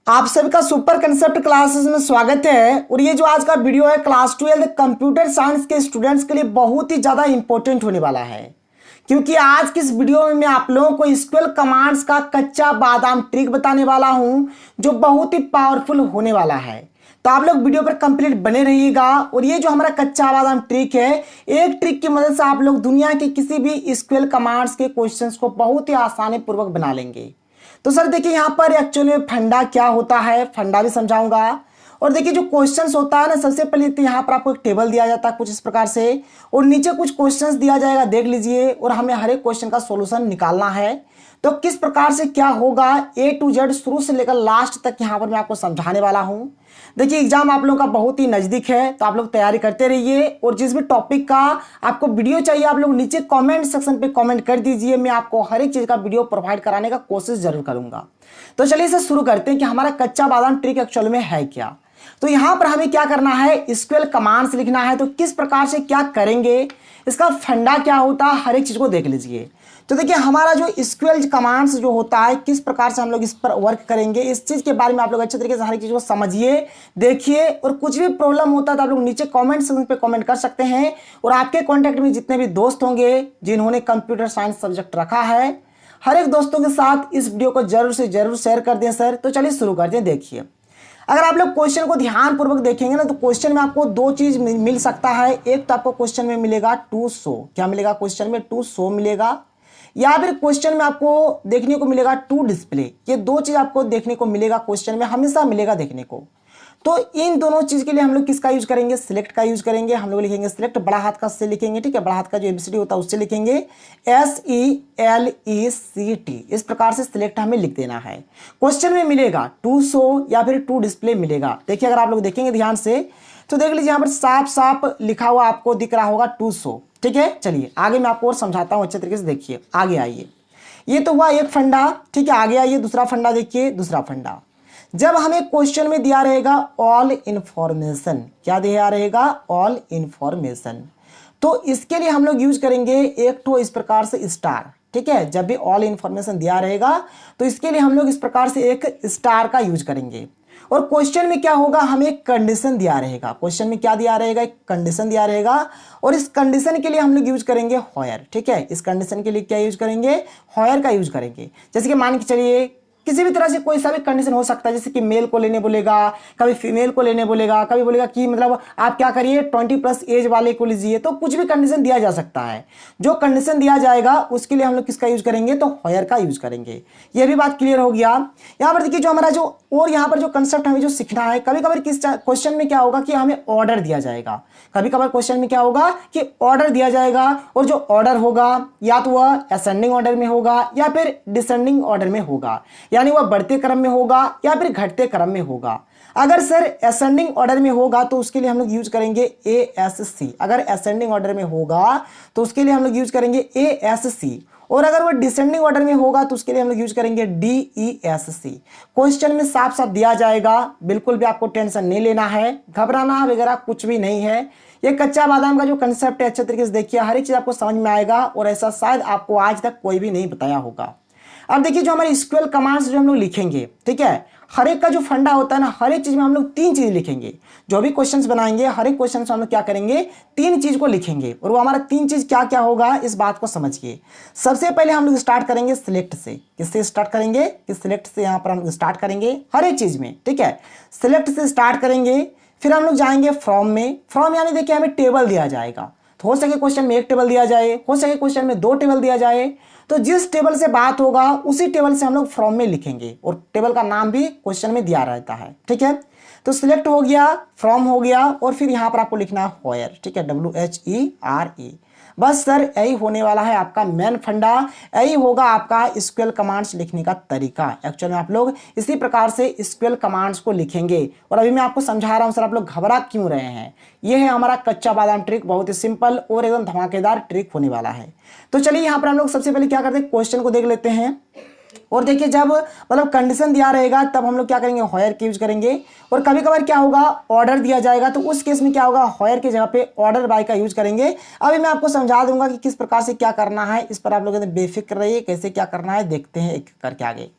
आप सबका super concept classes में स्वागत है। और ये जो आज का वीडियो है क्लास 12 कंप्यूटर साइंस के स्टूडेंट्स के लिए बहुत ही ज़्यादा इंपॉर्टेंट होने वाला है, क्योंकि आज की इस वीडियो में मैं आप लोगों को एसक्यूएल कमांड्स का कच्चा बादाम ट्रिक बताने वाला हूं जो बहुत ही पावरफुल होने वाला है। तो आप लोग वीडियो पर कंप्लीट बने रहिएगा। और ये जो हमारा कच्चा बादाम ट्रिक है, एक ट्रिक की मदद से आप लोग दुनिया के किसी भी एसक्यूएल कमांड्स के क्वेश्चंस को बहुत ही आसानी पूर्वक बना लेंगे। तो सर देखिए यहाँ पर एक्चुअली में फंडा क्या होता है, फंडा भी समझाऊंगा। और देखिए जो क्वेश्चंस होता है ना, सबसे पहले तो यहाँ पर आपको एक टेबल दिया जाता है कुछ इस प्रकार से, और नीचे कुछ क्वेश्चंस दिया जाएगा, देख लीजिए। और हमें हर एक क्वेश्चन का सॉल्यूशन निकालना है। तो किस प्रकार से क्या होगा A to Z शुरू से लेकर लास्ट तक यहाँ पर मैं आपको समझाने वाला हूँ। देखिए एग्जाम आप लोगों का बहुत ही नजदीक है, तो आप लोग तैयारी करते रहिए। और जिस भी टॉपिक का आपको वीडियो चाहिए आप लोग नीचे कमेंट सेक्शन पे कमेंट कर दीजिए। मैं आपको हर एक चीज का वीडियो प्रोवाइड कराने का कोशिश जरूर करूंगा। तो चलिए इसे शुरू करते हैं कि हमारा कच्चा बादाम ट्रिक एक्चुअल में है क्या। तो यहां पर हमें क्या करना है, एसक्यूएल कमांड्स लिखना है। तो किस प्रकार से क्या करेंगे, इसका फंडा क्या होता है, हर एक चीज को देख लीजिए। तो देखिए हमारा जो एसक्यूएल कमांड्स जो होता है, किस प्रकार से हम लोग इस पर वर्क करेंगे, इस चीज के बारे में आप लोग अच्छे तरीके से हर एक चीज को समझिए, देखिए। और कुछ भी प्रॉब्लम होता है तो आप लोग नीचे कमेंट सेक्शन पे कमेंट कर सकते हैं। और आपके कॉन्टैक्ट में जितने भी दोस्त होंगे जिन्होंने कंप्यूटर साइंस सब्जेक्ट रखा है, हर एक दोस्तों के साथ इस वीडियो को जरूर से जरूर शेयर कर दें सर। तो चलिए शुरू करते हैं। देखिए अगर आप लोग क्वेश्चन को ध्यान पूर्वक देखेंगे ना, तो क्वेश्चन में आपको दो चीज मिल सकता है। एक तो आपको क्वेश्चन में मिलेगा टू शो, क्या मिलेगा क्वेश्चन में, टू शो मिलेगा, या फिर क्वेश्चन में आपको देखने को मिलेगा टू डिस्प्ले। ये दो चीज आपको देखने को मिलेगा, क्वेश्चन में हमेशा मिलेगा देखने को। तो इन दोनों चीज के लिए हम लोग किसका यूज करेंगे, सिलेक्ट का यूज करेंगे। हम लोग लिखेंगे सिलेक्ट, बड़ा हाथ का से लिखेंगे, ठीक है। बड़ा हाथ का जो एबीसीडी होता है उससे लिखेंगे SELECT। इस प्रकार से सिलेक्ट हमें लिख देना है। क्वेश्चन में मिलेगा टू शो या फिर टू डिस्प्ले मिलेगा। देखिए अगर आप लोग देखेंगे ध्यान से तो देख लीजिए यहाँ पर साफ साफ लिखा हुआ आपको दिख रहा होगा टू शो, ठीक है। चलिए आगे मैं आपको और समझाता हूँ अच्छे तरीके से। देखिए आगे आइए, ये तो हुआ एक फंडा, ठीक है। आगे आइए दूसरा फंडा देखिए। दूसरा फंडा, जब हमें क्वेश्चन में दिया रहेगा ऑल इंफॉर्मेशन, क्या दिया रहेगा, ऑल इंफॉर्मेशन, तो इसके लिए हम लोग यूज करेंगे एक तो इस प्रकार से स्टार, ठीक है। जब भी ऑल इंफॉर्मेशन दिया रहेगा तो इसके लिए हम लोग इस प्रकार से एक स्टार का यूज करेंगे। और क्वेश्चन में क्या होगा, हमें एक कंडीशन दिया रहेगा। क्वेश्चन में क्या दिया रहेगा, एक कंडीशन दिया रहेगा। और इस कंडीशन के लिए हम लोग यूज करेंगे व्हेयर, ठीक है। इस कंडीशन के लिए क्या यूज करेंगे, व्हेयर का यूज करेंगे। जैसे कि मान के चलिए किसी भी तरह से कोई सा भी कंडीशन हो सकता है, जैसे कि मेल को लेने बोलेगा, कभी फीमेल को लेने बोलेगा, कभी बोलेगा कि मतलब आप क्या करिए 20+ एज वाले को लीजिए। तो कुछ भी कंडीशन दिया जा सकता है। जो कंडीशन दिया जाएगा उसके लिए हम लोग किसका यूज करेंगे, तो व्हेयर का यूज करेंगे। ये भी बात क्लियर हो गया। यहाँ पर देखिए जो हमारा जो और यहाँ पर जो कंसेप्ट हमें जो सीखना है, कभी कभार किस क्वेश्चन में क्या होगा कि हमें ऑर्डर दिया जाएगा। कभी कभार क्वेश्चन में क्या होगा कि ऑर्डर दिया जाएगा, और जो ऑर्डर होगा या तो वह असेंडिंग ऑर्डर में होगा या फिर डिसेंडिंग ऑर्डर में होगा, यानी वह बढ़ते क्रम में होगा या फिर घटते क्रम में होगा। अगर सर असेंडिंग ऑर्डर में होगा तो उसके लिए हम लोग यूज करेंगे ASC। अगर असेंडिंग ऑर्डर में होगा तो उसके लिए हम लोग यूज करेंगे ASC। और अगर वो डिसेंडिंग ऑर्डर में होगा तो उसके लिए हम लोग यूज करेंगे DESC। क्वेश्चन में साफ साफ दिया जाएगा, बिल्कुल भी आपको टेंशन नहीं लेना है, घबराना वगैरह कुछ भी नहीं है। ये कच्चा बादाम का जो कंसेप्ट है अच्छे तरीके से देखिए, हर एक चीज आपको समझ में आएगा, और ऐसा शायद आपको आज तक कोई भी नहीं बताया होगा। अब देखिए जो हमारे एसक्यूएल कमांड्स जो हम लोग लिखेंगे, ठीक है, हर एक का जो फंडा होता है ना, हर एक चीज में हम लोग तीन चीज लिखेंगे। जो भी क्वेश्चंस बनाएंगे हर एक क्वेश्चन से हम लोग क्या करेंगे, तीन चीज को लिखेंगे। और वो हमारा तीन चीज क्या क्या होगा, इस बात को समझिए। सबसे पहले हम लोग स्टार्ट करेंगे सिलेक्ट से। किससे स्टार्ट करेंगे, कि सिलेक्ट से यहाँ पर हम लोग स्टार्ट करेंगे हर एक चीज में, ठीक है। सिलेक्ट से स्टार्ट करेंगे, फिर हम लोग जाएंगे फ्रॉम में। फ्रॉम यानी देखिए हमें टेबल दिया जाएगा, तो हो सके क्वेश्चन में एक टेबल दिया जाए, हो सके क्वेश्चन में दो टेबल दिया जाए। तो जिस टेबल से बात होगा उसी टेबल से हम लोग फ्रॉम में लिखेंगे, और टेबल का नाम भी क्वेश्चन में दिया रहता है, ठीक है। तो सिलेक्ट हो गया, फ्रॉम हो गया, और फिर यहाँ पर आपको लिखना है व्हेयर, ठीक है, WHERE। बस सर यही होने वाला है आपका मेन फंडा, यही होगा आपका एसक्यूएल कमांड्स लिखने का तरीका। एक्चुअल में आप लोग इसी प्रकार से एसक्यूएल कमांड्स को लिखेंगे। और अभी मैं आपको समझा रहा हूं, सर आप लोग घबरा क्यों रहे हैं। यह है हमारा कच्चा बादाम ट्रिक, बहुत ही सिंपल और एकदम धमाकेदार ट्रिक होने वाला है। तो चलिए यहाँ पर हम लोग सबसे पहले क्या करते हैं, क्वेश्चन को देख लेते हैं। और देखिए जब मतलब कंडीशन दिया रहेगा तब हम लोग क्या करेंगे, व्हेयर की यूज करेंगे। और कभी कभार क्या होगा, ऑर्डर दिया जाएगा, तो उस केस में क्या होगा, व्हेयर की जगह पे ऑर्डर बाय का यूज करेंगे। अभी मैं आपको समझा दूंगा कि किस प्रकार से क्या करना है, इस पर आप लोग बेफिक्र रहिए, कैसे क्या करना है देखते हैं एक करके आगे।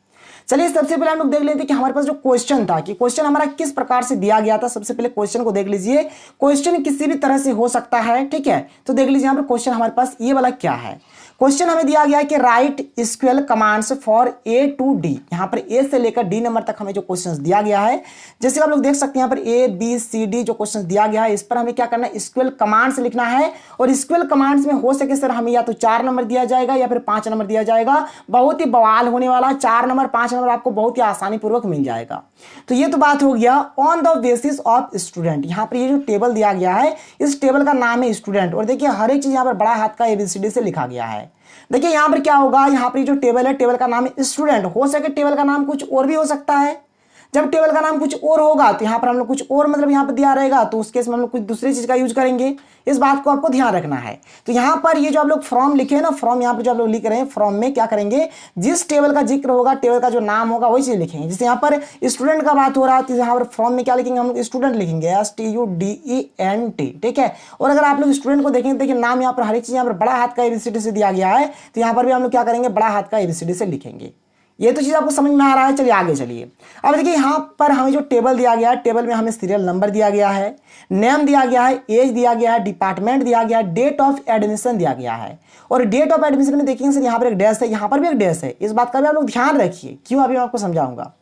चलिए सबसे पहले हम लोग देख लेते हैं कि हमारे पास जो क्वेश्चन था कि क्वेश्चन हमारा किस प्रकार से दिया गया था। सबसे पहले क्वेश्चन को देख लीजिए। क्वेश्चन किसी भी तरह से हो सकता है, ठीक है। तो देख लीजिए यहाँ पर क्वेश्चन हमारे पास ये वाला क्या है। क्वेश्चन हमें दिया गया है कि right SQL commands for A to D। यहाँ पर A से लेकर D नंबर तक हमें जो क्वेश्चंस दिया गया है, जैसे आप लोग देख सकते हैं यहाँ पर A B C D जो क्वेश्चंस दिया गया है, इस पर हमें क्या करना है, SQL कमांड्स लिखना है। और SQL कमांड्स में हो सके सर हमें या तो 4 नंबर दिया जाएगा या फिर 5 नंबर दिया जाएगा। बहुत ही बवाल होने वाला, 4 नंबर 5 नंबर आपको बहुत ही आसानी पूर्वक मिल जाएगा। तो ये तो बात हो गया on the basis of student. यहाँ पर ये जो टेबल दिया गया है, इस टेबल का नाम है स्टूडेंट। और देखिए हर एक चीज यहाँ पर बड़ा हाथ का ABCD से लिखा गया है। देखिए यहां पर क्या होगा, यहां पर जो टेबल है, टेबल का नाम है स्टूडेंट। हो सके टेबल का नाम कुछ और भी हो सकता है। जब टेबल का नाम कुछ और होगा तो यहां पर हम लोग कुछ और मतलब यहां पर दिया रहेगा, तो उस केस में हम लोग कुछ दूसरी चीज का यूज करेंगे। इस बात को आपको ध्यान रखना है। तो यहां पर ये जो आप लोग फ्रॉम लिखे हैं ना, फ्रॉम यहां पर जो आप लोग लिख रहे हैं, फ्रॉम में क्या करेंगे, जिस टेबल का जिक्र होगा, टेबल का जो नाम होगा वही चीज लिखेंगे। जैसे यहाँ पर स्टूडेंट का बात हो रहा है तो यहाँ पर फ्रॉम में क्या लिखेंगे, हम लोग स्टूडेंट लिखेंगे, STUDENT, ठीक है। और अगर आप लोग स्टूडेंट को देखेंगे, देखिए नाम यहाँ पर हर एक चीज यहाँ पर बड़ा हाथ का ABCD से दिया गया है, तो यहाँ पर भी हम लोग क्या करेंगे, बड़ा हाथ का ABCD से लिखेंगे। ये तो चीज आपको समझ में आ रहा है। चलिए आगे चलिए। अब देखिए यहाँ पर हमें जो टेबल दिया गया है, टेबल में हमें सीरियल नंबर दिया गया है, नेम दिया गया है, एज दिया गया है, डिपार्टमेंट दिया गया है, डेट ऑफ एडमिशन दिया गया है। और डेट ऑफ एडमिशन में देखेंगे सर यहाँ पर एक डैश है, यहाँ पर भी एक डैश है। इस बात का भी आप लोग ध्यान रखिए, क्यों अभी मैं आपको समझाऊंगा।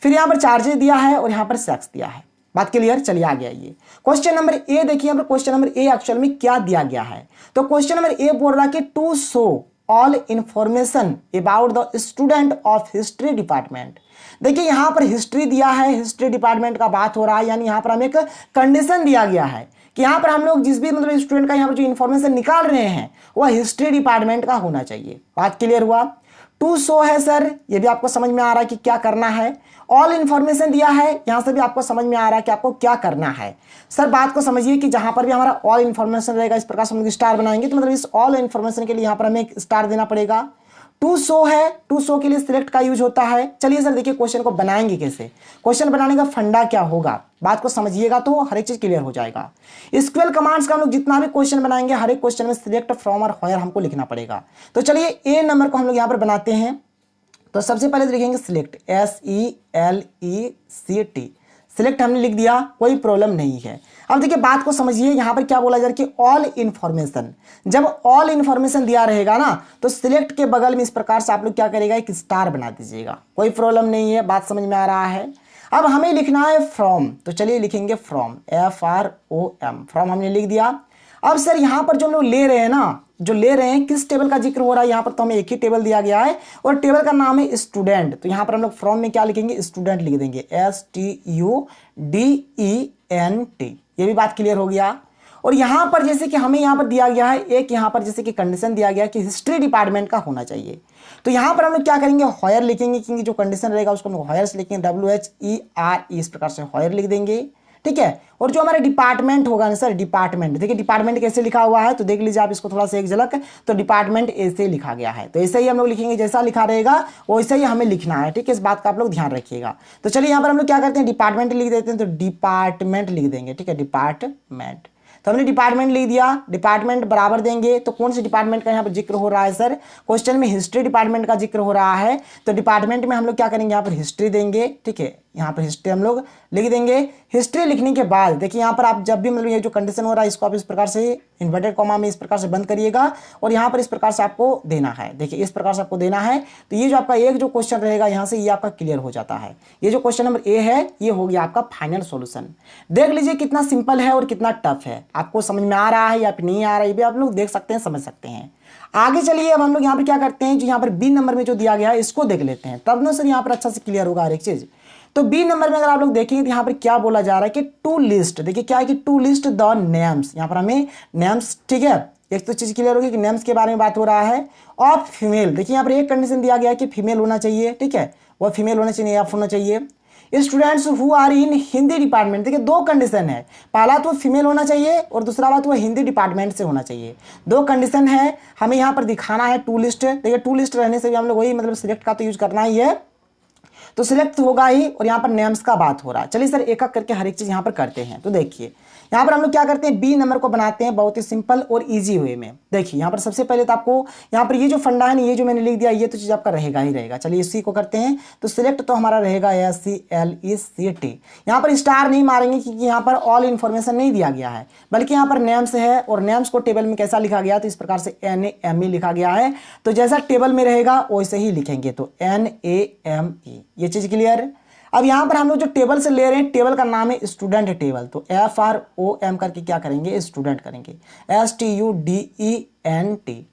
फिर यहाँ पर चार्जेस दिया है और यहाँ पर सेक्स दिया है। बात क्लियर। चलिए आगे आइए। क्वेश्चन नंबर ए देखिए, यहाँ पर क्वेश्चन नंबर ए एक्चुअल में क्या दिया गया है। तो क्वेश्चन नंबर ए बोल रहा है कि to show all information about the student of history department. देखिए यहां पर हिस्ट्री दिया है, हिस्ट्री डिपार्टमेंट का बात हो रहा है, यानी यहां पर हमें एक कंडीशन दिया गया है कि यहां पर हम लोग जिस भी मतलब स्टूडेंट का यहां पर जो इंफॉर्मेशन निकाल रहे हैं वह हिस्ट्री डिपार्टमेंट का होना चाहिए। बात क्लियर हुआ। टू शो है सर, ये भी आपको समझ में आ रहा है कि क्या करना है। ऑल इंफॉर्मेशन दिया है, यहां से भी आपको समझ में आ रहा है कि आपको क्या करना है। सर बात को समझिए कि जहां पर भी हमारा ऑल इंफॉर्मेशन रहेगा, इस प्रकार से हम लोग स्टार बनाएंगे, तो मतलब इस ऑल इंफॉर्मेशन के लिए यहां पर हमें एक स्टार देना पड़ेगा। टू शो है, टू शो के लिए सिलेक्ट का यूज होता है। चलिए सर देखिए क्वेश्चन को बनाएंगे कैसे, क्वेश्चन बनाने का फंडा क्या होगा, बात को समझिएगा तो हर एक चीज क्लियर हो जाएगा। SQL कमांड्स का हम लोग जितना भी क्वेश्चन बनाएंगे, हर एक क्वेश्चन में सिलेक्ट फ्रॉम और व्हेयर हमको लिखना पड़ेगा। तो चलिए ए नंबर को हम लोग यहां पर बनाते हैं। तो सबसे पहले लिखेंगे सिलेक्ट, SELECT, सिलेक्ट हमने लिख दिया, कोई प्रॉब्लम नहीं है। अब देखिए बात को समझिए, यहां पर क्या बोला जा रहा है कि ऑल इंफॉर्मेशन। जब ऑल इंफॉर्मेशन दिया रहेगा ना, तो सिलेक्ट के बगल में इस प्रकार से आप लोग क्या करेगा, एक स्टार बना दीजिएगा, कोई प्रॉब्लम नहीं है। बात समझ में आ रहा है। अब हमें लिखना है फ्रॉम, तो चलिए लिखेंगे फ्रॉम, FROM, फ्रॉम हमने लिख दिया। अब सर यहां पर जो हम लोग ले रहे हैं ना, जो ले रहे हैं किस टेबल का जिक्र हो रहा है, यहां पर तो हमें एक ही टेबल दिया गया है और टेबल का नाम है स्टूडेंट। तो यहां पर हम लोग फ्रॉम में क्या लिखेंगे, स्टूडेंट लिख देंगे, STUDENT। ये भी बात क्लियर हो गया। और यहां पर जैसे कि हमें यहां पर दिया गया है एक, यहां पर जैसे कि कंडीशन दिया गया है कि हिस्ट्री डिपार्टमेंट का होना चाहिए। तो यहां पर हम लोग क्या करेंगे, व्हेयर लिखेंगे, क्योंकि जो कंडीशन रहेगा उसको हम लोग व्हेयर से लिखेंगे, WHERE, इस प्रकार से व्हेयर लिख देंगे, ठीक है। और जो हमारा डिपार्टमेंट होगा ना सर, डिपार्टमेंट, देखिए डिपार्टमेंट कैसे लिखा हुआ है, तो देख लीजिए आप इसको थोड़ा सा एक झलक। तो डिपार्टमेंट ऐसे लिखा गया है, तो ऐसे ही हम लोग लिखेंगे, जैसा लिखा रहेगा वैसे ही हमें लिखना है, ठीक है। इस बात का आप लोग ध्यान रखिएगा। तो चलिए यहाँ पर हम लोग क्या करते हैं, डिपार्टमेंट लिख देते हैं, तो डिपार्टमेंट लिख देंगे, ठीक है, डिपार्टमेंट। तो हमने डिपार्टमेंट लिख दिया, डिपार्टमेंट बराबर देंगे। तो कौन से डिपार्टमेंट का यहाँ पर जिक्र हो रहा है सर, क्वेश्चन में हिस्ट्री डिपार्टमेंट का जिक्र हो रहा है, तो डिपार्टमेंट में हम लोग क्या करेंगे, यहाँ पर हिस्ट्री देंगे, ठीक है। यहाँ पर हिस्ट्री हम लोग लिख देंगे। हिस्ट्री लिखने के बाद देखिए यहाँ पर आप जब भी मतलब ये जो कंडीशन हो रहा है, इसको आप इस प्रकार से इन्वर्टेड कॉमा में इस प्रकार से बंद करिएगा और यहाँ पर इस प्रकार से आपको देना है। देखिए इस प्रकार से आपको देना है। तो ये जो आपका एक जो क्वेश्चन रहेगा यहाँ से, ये आपका क्लियर हो जाता है। ये जो क्वेश्चन नंबर ए है, ये हो गया आपका फाइनल सॉल्यूशन। देख लीजिए कितना सिंपल है और कितना टफ है, आपको समझ में आ रहा है या फिर नहीं आ रहा है, ये भी आप लोग देख सकते हैं, समझ सकते हैं। आगे चलिए, अब हम लोग यहाँ पर क्या करते हैं, जो यहाँ पर बी नंबर में जो दिया गया है इसको देख लेते हैं, तब ना सर यहाँ पर अच्छा से क्लियर होगा हर एक चीज। तो बी नंबर में अगर आप लोग देखेंगे तो यहाँ पर क्या बोला जा रहा है कि टू लिस्ट, देखिए क्या है कि टू लिस्ट द नेम्स, यहाँ पर हमें नेम्स, ठीक है, एक तो चीज क्लियर होगी कि नेम्स के बारे में बात हो रहा है। ऑफ फीमेल, देखिए यहाँ पर एक कंडीशन दिया गया है कि फीमेल होना चाहिए, ठीक है, वह फीमेल होना चाहिए, ऑफ होना चाहिए। Students who are in Hindi department, देखिए दो कंडीशन है, पहला तो फीमेल होना चाहिए और दूसरा बात वो हिंदी डिपार्टमेंट से होना चाहिए। दो कंडीशन है, हमें यहाँ पर दिखाना है टू लिस्ट। देखिए टू लिस्ट रहने से भी हम लोग वही मतलब सिलेक्ट का तो यूज करना ही है। तो सिलेक्ट होगा ही, और यहाँ पर नेम्स का बात हो रहा है। चलिए सर एक एक करके हर एक चीज़ यहाँ पर करते हैं। तो देखिए यहाँ पर हम लोग क्या करते हैं, बी नंबर को बनाते हैं बहुत ही सिंपल और इजी वे में। देखिए यहाँ पर सबसे पहले तो आपको यहाँ पर ये जो फंडा है ना, ये जो मैंने लिख दिया, ये तो चीज़ आपका रहेगा ही रहेगा। चलिए इसी को करते हैं। तो सिलेक्ट तो हमारा रहेगा SELECT। यहाँ पर स्टार नहीं मारेंगे क्योंकि यहाँ पर ऑल इन्फॉर्मेशन नहीं दिया गया है, बल्कि यहाँ पर नेम्स है, और नेम्स को टेबल में कैसा लिखा गया, तो इस प्रकार से NAME लिखा गया है। तो जैसा टेबल में रहेगा वैसे ही लिखेंगे, तो NAME। ये चीज़ क्लियर। अब यहाँ पर हम लोग जो टेबल से ले रहे हैं, टेबल का नाम है स्टूडेंट टेबल। तो FROM करके क्या करेंगे, स्टूडेंट करेंगे, STUDENT।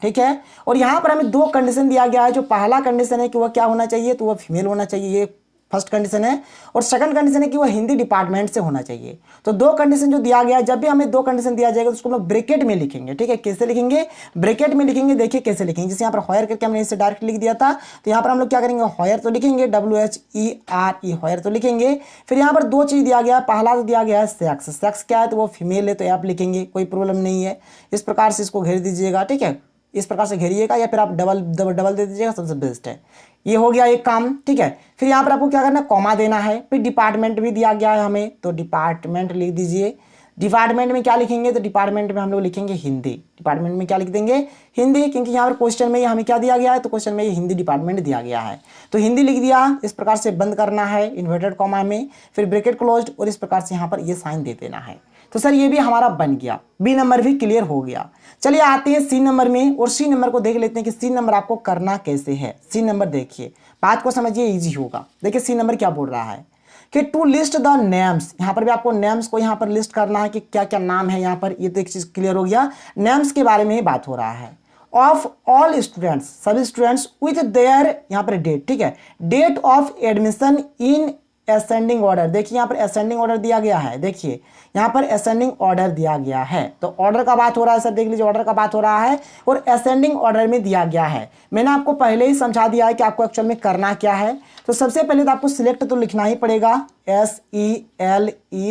ठीक है। और यहाँ पर हमें दो कंडीशन दिया गया है। जो पहला कंडीशन है कि वह क्या होना चाहिए, तो वह फीमेल होना चाहिए, ये फर्स्ट कंडीशन है। और सेकंड कंडीशन है कि वह हिंदी डिपार्टमेंट से होना चाहिए। तो दो कंडीशन जो दिया गया है, जब भी हमें दो कंडीशन दिया जाएगा तो उसको हम लोग ब्रैकेट में लिखेंगे। ठीक है, कैसे लिखेंगे, ब्रैकेट में लिखेंगे। देखिए कैसे लिखेंगे, जैसे यहाँ पर हायर करके हमने इसे डायरेक्ट लिख दिया था, तो यहाँ पर हम लोग क्या करेंगे, हायर तो लिखेंगे WHERE, हायर तो लिखेंगे। फिर यहाँ पर दो चीज दिया गया है, पहला तो दिया गया है सेक्स। सेक्स क्या है, तो वो फीमेल है, तो आप लिखेंगे, कोई प्रॉब्लम नहीं है। इस प्रकार से इसको घेर दीजिएगा। ठीक है, इस प्रकार से घेरिएगा, या फिर आप डबल डबल डबल दे दीजिएगा, सबसे बेस्ट है। ये हो गया एक काम। ठीक है, फिर यहाँ पर आपको क्या करना है, कॉमा देना है। फिर डिपार्टमेंट भी दिया गया है हमें, तो डिपार्टमेंट लिख दीजिए। डिपार्टमेंट में क्या लिखेंगे, तो डिपार्टमेंट में हम लोग लिखेंगे हिंदी। डिपार्टमेंट में क्या लिख देंगे, हिंदी, क्योंकि यहाँ पर क्वेश्चन में हमें क्या दिया गया है, तो क्वेश्चन में ये हिंदी डिपार्टमेंट दिया गया है, तो हिंदी लिख दिया। इस प्रकार से बंद करना है इन्वर्टेड कॉमा में, फिर ब्रैकेट क्लोज्ड, और इस प्रकार से यहाँ पर ये साइन दे देना है। तो सर ये भी हमारा बन गया, बी नंबर भी क्लियर हो गया। चलिए आते हैं सी नंबर में, और सी नंबर को देख लेते हैं कि सी नंबर आपको करना कैसे है। सी नंबर देखिए, बात को समझिए, इजी होगा। देखिए सी नंबर क्या बोल रहा है कि टू लिस्ट द नेम्स। यहाँ पर भी आपको नेम्स को यहाँ पर लिस्ट करना है कि क्या क्या नाम है यहाँ पर। ये तो एक चीज क्लियर हो गया, नेम्स के बारे में ही बात हो रहा है। ऑफ ऑल स्टूडेंट्स, सभी स्टूडेंट्स विथ देयर यहाँ पर डेट। ठीक है, date of admission in ascending order. देखिए यहाँ पर असेंडिंग ऑर्डर दिया गया है। देखिए यहाँ पर असेंडिंग ऑर्डर दिया गया है, तो ऑर्डर का बात हो रहा है सर, देख लीजिए ऑर्डर का बात हो रहा है, और असेंडिंग ऑर्डर में दिया गया है। मैंने आपको पहले ही समझा दिया है कि आपको एक्चुअल में करना क्या है। तो सबसे पहले तो आपको सिलेक्ट तो लिखना ही पड़ेगा, SELECT,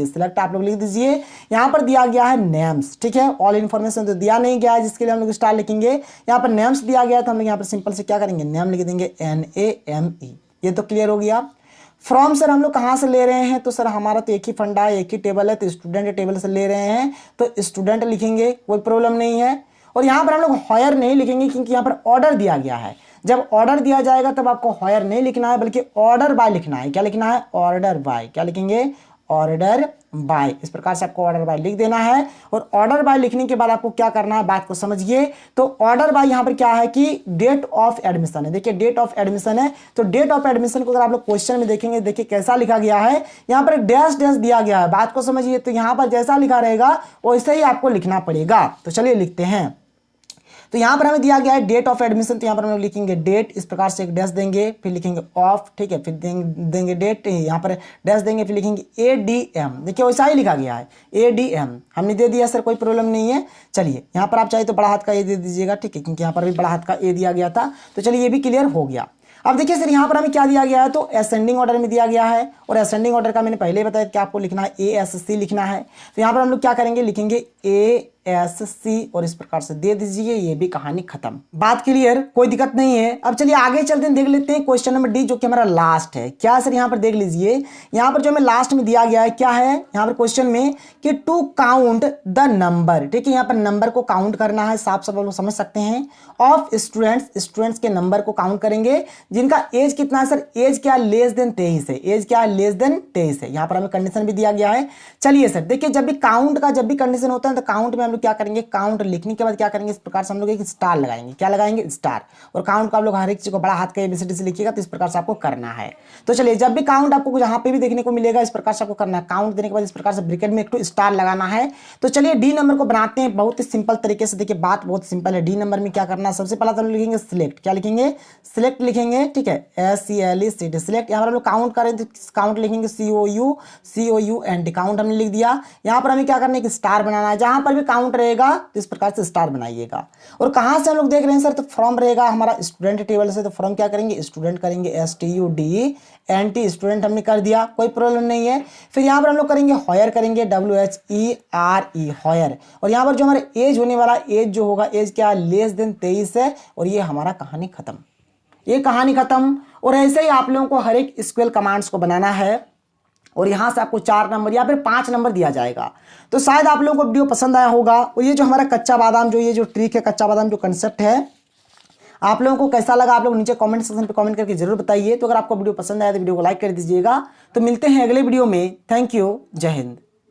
सिलेक्ट आप लोग लिख दीजिए। यहाँ पर दिया गया है नेम्स। ठीक है, ऑल इन्फॉर्मेशन तो दिया नहीं गया है, जिसके लिए हम लोग स्टार लिखेंगे। यहाँ पर नेम्स दिया गया, तो हम लोग यहाँ पर सिंपल से क्या करेंगे, नेम लिख देंगे, NAME। ये तो क्लियर हो गया। फ्रॉम सर हम लोग कहाँ से ले रहे हैं, तो सर हमारा तो एक ही फंडा है, एक ही टेबल है, तो स्टूडेंट टेबल से ले रहे हैं, तो स्टूडेंट लिखेंगे, कोई प्रॉब्लम नहीं है। और यहाँ पर हम लोग हायर नहीं लिखेंगे क्योंकि यहाँ पर ऑर्डर दिया गया है। जब ऑर्डर दिया जाएगा तब आपको हायर नहीं लिखना है, बल्कि ऑर्डर बाय लिखना है। क्या लिखना है, ऑर्डर बाय। क्या लिखेंगे, ऑर्डर बाय। इस प्रकार से आपको ऑर्डर बाय लिख देना है। और ऑर्डर बाय लिखने के बाद आपको क्या करना है, बात को समझिए। तो ऑर्डर बाय यहाँ पर क्या है कि डेट ऑफ एडमिशन है। देखिए डेट ऑफ एडमिशन है, तो डेट ऑफ एडमिशन को अगर आप लोग क्वेश्चन में देखेंगे, देखिए कैसा लिखा गया है, यहाँ पर डैश डैश दिया गया है। बात को समझिए, तो यहाँ पर जैसा लिखा रहेगा वैसे ही आपको लिखना पड़ेगा। तो चलिए लिखते हैं। तो यहाँ पर हमें दिया गया है डेट ऑफ एडमिशन, तो यहाँ पर हम लोग लिखेंगे डेट, इस प्रकार से एक डैश देंगे, फिर लिखेंगे ऑफ। ठीक है, फिर देंगे डेट, यहाँ पर डैश देंगे, फिर लिखेंगे ADM। देखिए वैसा ही लिखा गया है, ADM हमने दे दिया सर, कोई प्रॉब्लम नहीं है। चलिए यहाँ पर आप चाहे तो बड़ा हाथ का ए दे दीजिएगा। ठीक है, क्योंकि यहाँ पर भी बड़ा हाथ का ए दिया गया था। तो चलिए ये भी क्लियर हो गया। अब देखिए सर यहाँ पर हमें क्या दिया गया है, तो असेंडिंग ऑर्डर में दिया गया है, और असेंडिंग ऑर्डर का मैंने पहले ही बताया कि आपको लिखना है ASC लिखना है। तो यहाँ पर हम लोग क्या करेंगे, लिखेंगे ASC, और इस प्रकार से दे दीजिए। ये भी कहानी खत्म, बात क्लियर, कोई दिक्कत नहीं है। अब चलिए आगे चलते हैं, देख लेते हैं क्वेश्चन नंबर डी, जो कि हमारा लास्ट है। क्या सर यहाँ पर देख लीजिए, यहाँ पर जो हमें लास्ट में दिया गया है क्या है, यहाँ पर क्वेश्चन में कि टू काउंट द नंबर। ठीक है, यहाँ पर नंबर को काउंट करना है, साफ साफ लोग समझ सकते हैं। ऑफ स्टूडेंट्स, स्टूडेंट्स के नंबर को काउंट करेंगे, जिनका एज कितना है सर, एज क्या लेस देन 23 है। एज क्या है, लेस देन 23 है। यहाँ पर हमें कंडीशन भी दिया गया है। चलिए सर देखिए, जब भी काउंट का जब भी कंडीशन होता है, तो काउंट में हम लोग क्या करेंगे, काउंट लिखने के बाद क्या करेंगे, इस प्रकार से हम लोग एक स्टार लगाएंगे। क्या लगाएंगे, स्टार। और काउंट का आप लोग हर एक चीज को बड़ा हाथ का ABCD से लिखिएगा, तो इस प्रकार से आपको करना है। तो चलिए जब भी काउंट आपको जहां पे भी देखने को मिलेगा, इस प्रकार से आपको करना है। काउंट देने के बाद इस प्रकार से ब्रैकेट में एक तो स्टार लगाना है। तो चलिए डी नंबर को बनाते हैं बहुत ही सिंपल तरीके से। देखिए बात बहुत सिंपल है। डी नंबर में क्या करना है, सबसे पहला तो हम लिखेंगे सिलेक्ट। क्या लिखेंगे, सिलेक्ट लिखेंगे। ठीक है, SELECT, सिलेक्ट। यहाँ पर हम लोग काउंट करें तो काउंट लिखेंगे COUNT, काउंट हमने लिख दिया। यहाँ पर हमें क्या करना है, कि स्टार बनाना है। जहां पर भी काउंट रहेगा तो इस प्रकार से स्टार बनाइएगा। और कहां से हम लोग देख रहे हैं सर, तो फ्रॉम रहेगा हमारा स्टूडेंट टेबल से। तो फ्रॉम क्या करेंगे, स्टूडेंट करेंगे, STUDENT, स्टूडेंट हमने कर दिया, कोई प्रॉब्लम नहीं है। फिर यहाँ पर हम लोग करेंगे हायर, करेंगे WHERE, हायर। और यहाँ पर जो हमारे एज होने वाला, एज जो होगा, एज क्या लेस देन 23 है। और ये हमारा कहानी खत्म, ये कहानी खत्म। और ऐसे ही आप लोगों को हर एक SQL कमांड्स को बनाना है और यहाँ से आपको 4 नंबर या फिर 5 नंबर दिया जाएगा। तो शायद आप लोगों को वीडियो पसंद आया होगा। और ये जो हमारा कच्चा बादाम जो ये जो ट्रिक है, कच्चा बादाम जो कंसेप्ट है, आप लोगों को कैसा लगा आप लोग नीचे कमेंट सेक्शन पे कमेंट करके जरूर बताइए। तो अगर आपको वीडियो पसंद आया तो वीडियो को लाइक कर दीजिएगा। तो मिलते हैं अगले वीडियो में। थैंक यू, जय हिंद।